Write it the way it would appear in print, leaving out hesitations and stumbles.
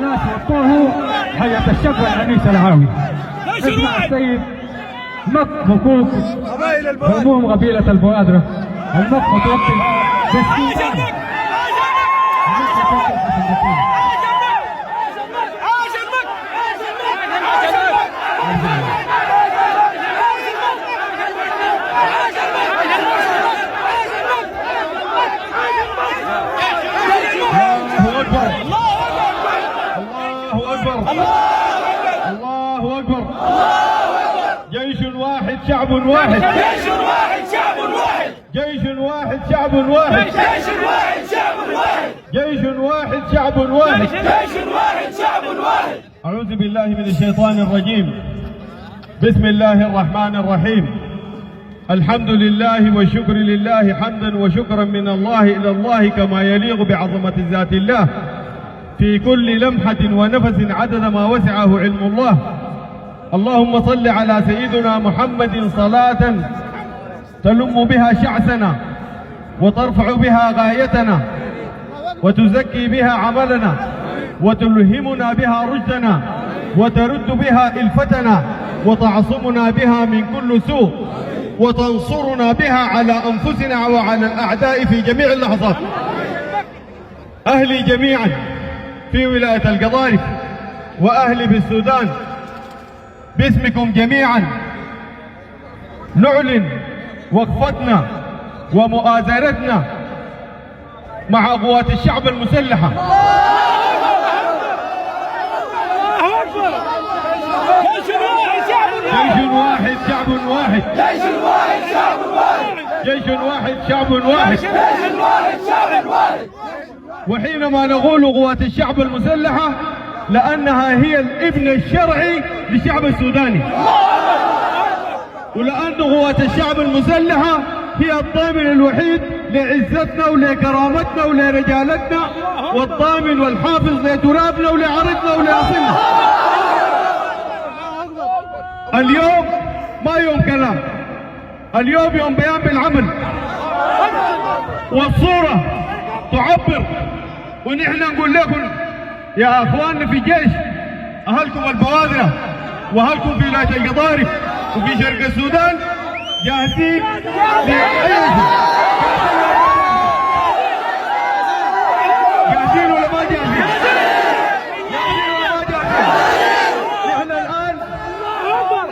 ناس وطوه هيئة الشكوى الأنيس الهاوي. اسمع السيد مك حقوق هموم قبيلة البوادرة المك متوكل باستيلاء الله أكبر. جيش واحد شعب واحد. جيش واحد شعب واحد. جيش واحد شعب واحد. جيش واحد شعب واحد. جيش واحد شعب واحد. جيش واحد شعب واحد. أعوذ بالله من الشيطان الرجيم. بسم الله الرحمن الرحيم. الحمد لله والشكر لله حمدا وشكرا من الله إلى الله كما يليق بعظمة ذات الله في كل لمحة ونفس عدد ما وسعه علم الله. اللهم صل على سيدنا محمد صلاة تلم بها شعثنا وترفع بها غايتنا وتزكي بها عملنا وتلهمنا بها رشدنا وترد بها إلفتنا وتعصمنا بها من كل سوء وتنصرنا بها على أنفسنا وعلى الأعداء في جميع اللحظات. أهلي جميعا في ولاية القضارف وأهلي بالسودان باسمكم جميعا نعلن وقفتنا ومؤازرتنا مع قوات الشعب المسلحة. جيش واحد شعب واحد. جيش واحد شعب واحد. جيش واحد شعب واحد. جيش واحد شعب واحد. وحينما نقول قوات الشعب المسلحة لأنها هي الابن الشرعي للشعب السوداني، ولأن قوات الشعب المسلحة هي الضامن الوحيد لعزتنا ولكرامتنا ولرجالتنا والضامن والحافظ لترابنا ولعرضنا ولأصلنا. اليوم ما يوم كلام، اليوم يوم بيان بالعمل والصورة تعبر. ونحن نقول لكم يا اخواننا في الجيش، اهلكم البوادرة واهلكم في ولاية القضارف وفي شرق السودان جاهزين لأي شيء.